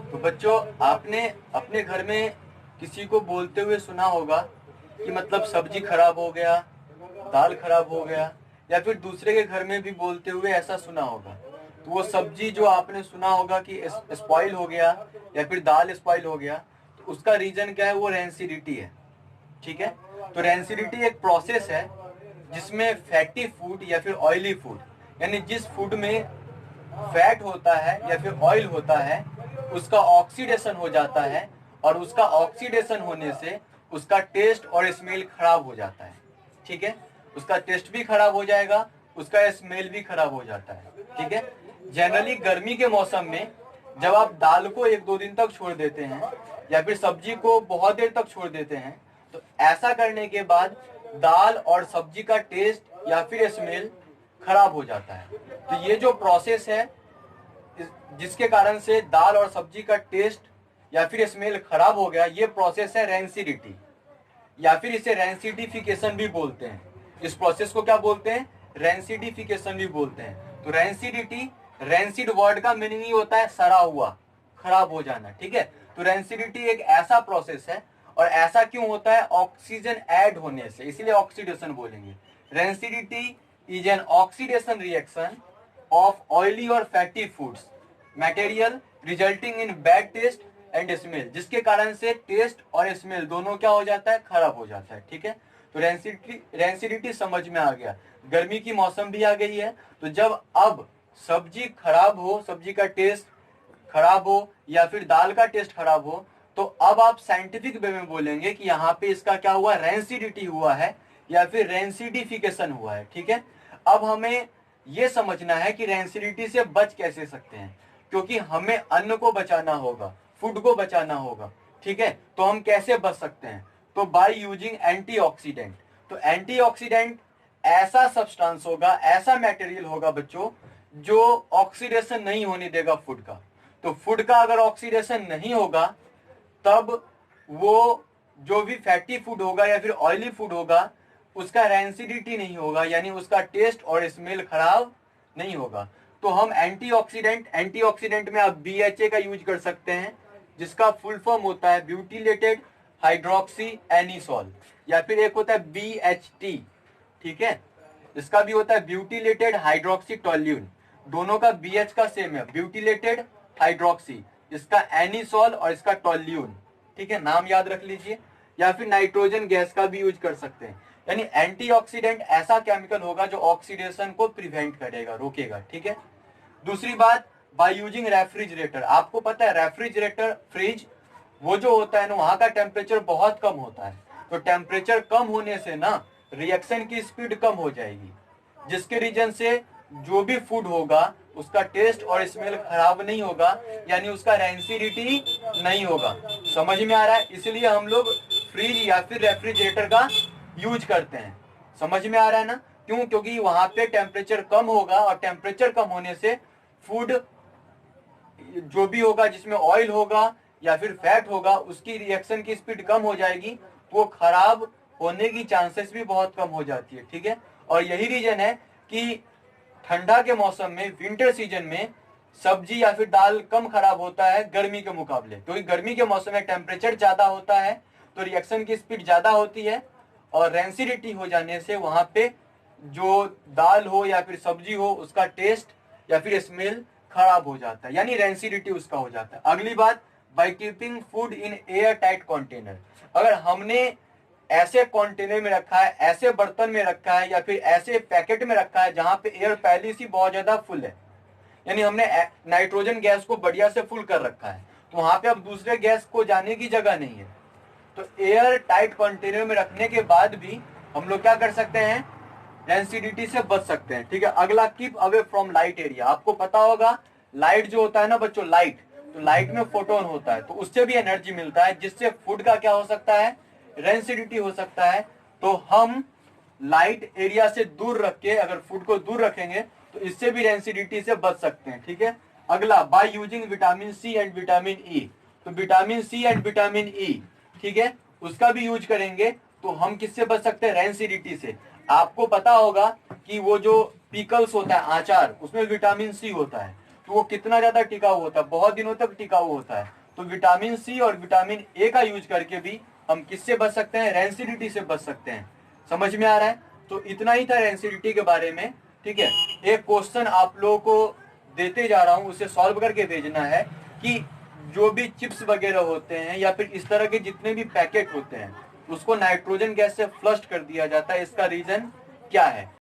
तो बच्चों, आपने अपने घर में किसी को बोलते हुए सुना होगा कि मतलब सब्जी खराब हो गया, दाल खराब हो गया, या फिर दूसरे के घर में भी बोलते हुए ऐसा सुना होगा। तो वो सब्जी जो आपने सुना होगा कि स्पॉइल हो गया या फिर दाल स्पॉइल हो गया, तो उसका रीजन क्या है? वो रेंसिडिटी है। ठीक है। तो रेंसिडिटी एक प्रोसेस है जिसमें फैटी फूड या फिर ऑयली फूड, यानी जिस फूड में फैट होता है या फिर ऑयल होता है, उसका ऑक्सीडेशन हो जाता है, और उसका ऑक्सीडेशन होने से उसका टेस्ट और स्मेल खराब हो जाता है। ठीक है। उसका टेस्ट भी खराब हो जाएगा, उसका स्मेल भी खराब हो जाता है। ठीक है। जनरली गर्मी के मौसम में जब आप दाल को 1-2 दिन तक छोड़ देते हैं या फिर सब्जी को बहुत देर तक छोड़ देते हैं, तो ऐसा करने के बाद दाल और सब्जी का टेस्ट या फिर स्मेल खराब हो जाता है। तो ये जो प्रोसेस है जिसके कारण से दाल और सब्जी का टेस्ट या फिर स्मेल खराब हो गया, ये प्रोसेस है रेंसिडिटी, या फिर इसे रेंसिडिफिकेशन भी बोलते हैं। इस प्रोसेस को क्या बोलते हैं? रेंसिडिफिकेशन भी बोलते हैं। तो रेंसिडिटी, रेंसिड वर्ड का मीनिंग ही होता है सड़ा हुआ, खराब हो जाना। ठीक है। तो रेंसिडिटी एक ऐसा प्रोसेस है, और ऐसा क्यों होता है? ऑक्सीजन ऐड होने से, इसीलिए ऑक्सीडेशन बोलेंगे। Rancidity is an oxidation reaction of oily और fatty foods material resulting in bad taste and smell, जिसके कारण से टेस्ट और स्मेल दोनों क्या हो जाता है? खराब हो जाता है। ठीक है। तो रेंसिडिटी समझ में आ गया। गर्मी की मौसम भी आ गई है, तो जब अब सब्जी खराब हो, सब्जी का टेस्ट खराब हो या फिर दाल का टेस्ट खराब हो, तो अब आप साइंटिफिक वे में बोलेंगे कि यहाँ पे इसका क्या हुआ? रेंसिडिटी हुआ है या फिर रेंसिडिफिकेशन हुआ है। ठीक है। अब हमें यह समझना है कि रेंसिडिटी से बच कैसे सकते हैं, क्योंकि हमें अन्न को बचाना होगा, फूड को बचाना होगा। ठीक है। तो हम कैसे बच सकते हैं? तो बाय यूजिंग एंटीऑक्सीडेंट। तो एंटीऑक्सीडेंट ऐसा सब्सटेंस होगा, ऐसा मटेरियल होगा बच्चों, जो ऑक्सीडेशन नहीं होने देगा फूड का। तो फूड का अगर ऑक्सीडेशन नहीं होगा, तब वो जो भी फैटी फूड होगा या फिर ऑयली फूड होगा, उसका रेंसिडिटी नहीं होगा, यानी उसका टेस्ट और स्मेल खराब नहीं होगा। तो हम एंटीऑक्सीडेंट में आप BHA का यूज कर सकते हैं, जिसका फुल फॉर्म होता है ब्यूटिलेटेड हाइड्रोक्सी एनिसोल, या फिर एक होता है BHT। ठीक है। इसका भी होता है ब्यूटिलेटेड हाइड्रोक्सी टोल्यून। दोनों का BH का सेम है, ब्यूटिलेटेड हाइड्रोक्सी, इसका एनिसोल और इसका टोल्यून। ठीक है, नाम याद रख लीजिए। या फिर नाइट्रोजन गैस का भी यूज कर सकते हैं। यानी एंटीऑक्सीडेंट ऐसा केमिकल होगा जो ऑक्सीडेशन को प्रिवेंट करेगा, रोकेगा। ठीक है। दूसरी बात, बाय यूजिंग रेफ्रिजरेटर। आपको पता है रेफ्रिजरेटर, फ्रिज, वो जो होता है ना, वहां का टेम्परेचर बहुत कम होता है। तो टेम्परेचर कम होने से ना रिएक्शन की स्पीड कम हो जाएगी, जिसके रीजन से जो भी फूड होगा उसका टेस्ट और स्मेल खराब नहीं होगा, यानी उसका रेंसिडिटी नहीं होगा। समझ में आ रहा है? इसलिए हम लोग फ्रिज या फिर रेफ्रिजरेटर का यूज करते हैं। समझ में आ रहा है ना? क्यों? क्योंकि वहां पे टेम्परेचर कम होगा, और टेम्परेचर कम होने से फूड जो भी होगा, जिसमें ऑयल होगा या फिर फैट होगा, उसकी रिएक्शन की स्पीड कम हो जाएगी, वो खराब होने की चांसेस भी बहुत कम हो जाती है। ठीक है। और यही रीजन है कि ठंडा के मौसम में, विंटर सीजन में, सब्जी या फिर दाल कम खराब होता है गर्मी के मुकाबले, क्योंकि गर्मी के मौसम में टेम्परेचर ज्यादा होता है, तो रिएक्शन की स्पीड ज्यादा होती है, और रेंसिडिटी हो जाने से वहां पे जो दाल हो या फिर सब्जी हो, उसका टेस्ट या फिर स्मेल खराब हो जाता है, यानी रेंसिडिटी उसका हो जाता है। अगली बात, by keeping food in air tight container. अगर हमने ऐसे कंटेनर में रखा है, ऐसे बर्तन में रखा है, या फिर ऐसे पैकेट में रखा है जहां पे एयर पहले से बहुत ज्यादा फुल है, यानी हमने नाइट्रोजन गैस को बढ़िया से फुल कर रखा है, तो वहां पे अब दूसरे गैस को जाने की जगह नहीं है। तो एयर टाइट कंटेनर में रखने के बाद भी हम लोग क्या कर सकते हैं? रेंसिडिटी से बच सकते हैं। ठीक है। अगला, keep away from light area. आपको पता होगा लाइट जो होता है ना बच्चों, लाइट, तो लाइट में फोटोन होता है, तो उससे भी एनर्जी मिलता है, जिससे फूड का क्या हो सकता है? रेंसिडिटी हो सकता है। तो हम लाइट एरिया से दूर रख के अगर फूड को दूर रखेंगे तो इससे भी रेंसिडिटी से बच सकते हैं। ठीक है। अगला, by using vitamin C and vitamin E. तो vitamin C and vitamin E, ठीक है, उसका भी यूज करेंगे तो हम किससे बच सकते हैं? रेंसिडिटी से। आपको पता होगा कि वो जो पिकल्स होता है, आचार, उसमें विटामिन सी होता है, तो वो कितना ज्यादा टिकाऊ होता है? बहुत दिनों तक टिकाऊ होता है। तो विटामिन सी और विटामिन ए का यूज करके भी हम किससे बच सकते हैं, रेंसिडिटी से बच सकते हैं। समझ में आ रहा है? तो इतना ही था रेंसिडिटी के बारे में। ठीक है, एक क्वेश्चन आप लोगों को देते जा रहा हूं, उसे सॉल्व करके भेजना है कि जो भी चिप्स वगैरह होते हैं या फिर इस तरह के जितने भी पैकेट होते हैं उसको नाइट्रोजन गैस से फ्लश कर दिया जाता है, इसका रीजन क्या है।